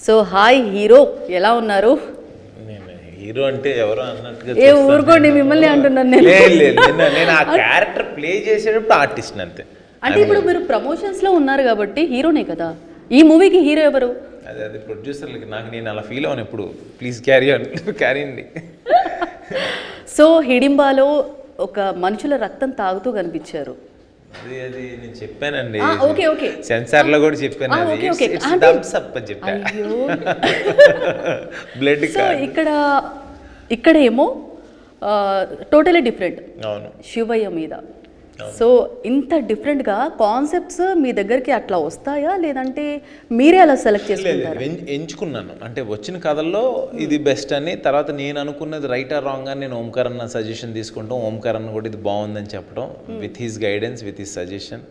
So hi hero, ఎలా ఉన్నారు? Hero అంటే ఎవరో అన్నట్టుగా ఏ ఊరుకోండి, మిమ్మల్ని అంటున్నాను నేను. నేను ఆ క్యారెక్టర్ ప్లే చేసేటప్పుడు ఆర్టిస్ట్ అంతే. అంటే ఇప్పుడు మీరు ప్రమోషన్స్ లో ఉన్నారు కాబట్టి హీరోనే కదా. ఈ మూవీకి హీరో ఎవరు? అది ప్రొడ్యూసర్లకి, నాకు నేను అలా ఫీల్ అవ్వను ఎప్పుడు. ప్లీజ్ క్యారీ ఆన్, క్యారీండి. సో హిడింబాలో ఒక మనుషుల రక్తం తాగుతూ కనిపించారు. అది నేను చెప్పానండి, ఓకే ఓకే, సెన్సార్ లో కూడా చెప్పాను. బ్లడ్. సో ఇక్కడేమో టోటలీ డిఫరెంట్. అవును, శివయ్య మీద. సో ఇంత డిఫరెంట్గా కాన్సెప్ట్స్ మీ దగ్గరికి అట్లా వస్తాయా, లేదంటే మీరే అలా సెలెక్ట్ చేసుకుంటారా? ఎంచుకున్నాను అంటే వచ్చిన కథల్లో ఇది బెస్ట్ అని. తర్వాత నేను అనుకున్నది రైట్ ఆర్ రాంగ్ అని నేను ఓంకార్ అన్న సజెషన్ తీసుకుంటాం. ఓంకార్ అన్న కూడా ఇది బాగుందని చెప్పడం, with his guidance, with his suggestion,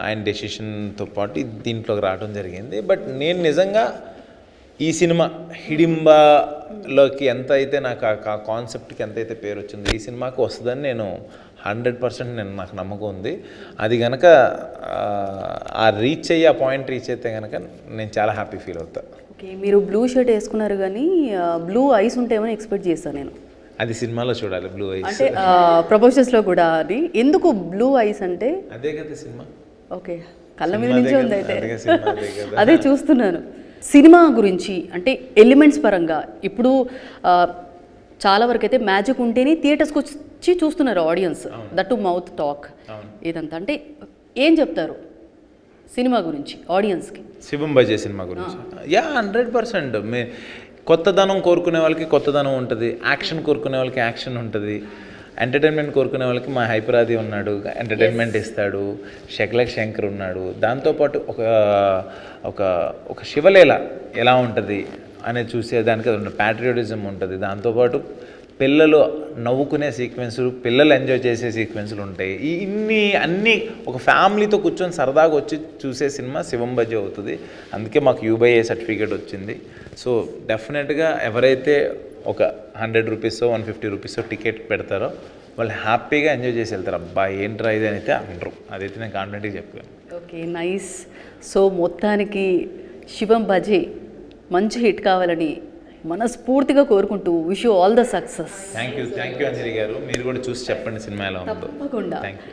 ఆయన డెసిషన్తో పాటు దీంట్లోకి రావడం జరిగింది. బట్ నేను నిజంగా ఈ సినిమా హిడింబాలోకి ఎంత అయితే నాకు ఆ కాన్సెప్ట్కి ఎంత అయితే పేరు వచ్చిందో ఈ సినిమాకి వస్తుందని నేను 100% నాకు నమ్మకం ఉంది. అది కనుక ఆ రీచ్ అయ్యి, ఆ పాయింట్ రీచ్ అయితే కనుక నేను చాలా హ్యాపీ ఫీల్ అవుతా. ఓకే, మీరు బ్లూ షర్ట్ వేసుకున్నారు కానీ బ్లూ ఐస్ ఉంటాయేమని ఎక్స్పెక్ట్ చేస్తాను నేను. అది సినిమాలో చూడాలి బ్లూ ఐస్. అంటే ప్రపోజల్స్లో కూడా అది ఎందుకు బ్లూ ఐస్ అంటే? అదే కదా సినిమా. ఓకే, కళ్ళ మీద నుంచి ఉంది అయితే. అదే చూస్తున్నాను. సినిమా గురించి అంటే ఎలిమెంట్స్ పరంగా ఇప్పుడు చాలా వరకు అయితే మ్యాజిక్ ఉంటేనే థియేటర్స్కి వచ్చి చూస్తున్నారు audience, that to mouth talk ఇదంతా. అంటే ఏం చెప్తారు సినిమా గురించి ఆడియన్స్కి? శివం బజే సినిమా గురించి 100%. కొత్తదనం కోరుకునే వాళ్ళకి కొత్తదనం ఉంటుంది, యాక్షన్ కోరుకునే వాళ్ళకి యాక్షన్ ఉంటుంది, ఎంటర్టైన్మెంట్ కోరుకునే వాళ్ళకి మా హైపరాది ఉన్నాడు, ఎంటర్టైన్మెంట్ ఇస్తాడు, శకలక్ శంకర్ ఉన్నాడు. దాంతోపాటు ఒక శివలీల ఎలా ఉంటుంది అనేది చూసేదానికి అది ఉంటుంది, ప్యాట్రియోటిజం ఉంటుంది. దాంతోపాటు పిల్లలు నవ్వుకునే సీక్వెన్సులు, పిల్లలు ఎంజాయ్ చేసే సీక్వెన్సులు ఉంటాయి. అన్నీ ఒక ఫ్యామిలీతో కూర్చొని సరదాగా వచ్చి చూసే సినిమా శివం బజే అవుతుంది. అందుకే మాకు UBA సర్టిఫికేట్ వచ్చింది. సో డెఫినెట్గా ఎవరైతే ఒక 100 రూపీసో 150 రూపీసో టికెట్ పెడతారో వాళ్ళు హ్యాపీగా ఎంజాయ్ చేసి వెళ్తారు. అబ్బా ఏంట్రా ఇది అని అయితే అనరు. అదైతే నేను కాన్ఫిడెంట్గా చెప్పాను. Okay, nice. సో మొత్తానికి శివం బజే మంచి హిట్ కావాలని మనస్ఫూర్తిగా కోరుకుంటూ wish you all the success. Thank you Anjali garu. మీరు కూడా చూసి చెప్పండి సినిమా ఎలా ఉందో. తప్పకుండా. Thank you.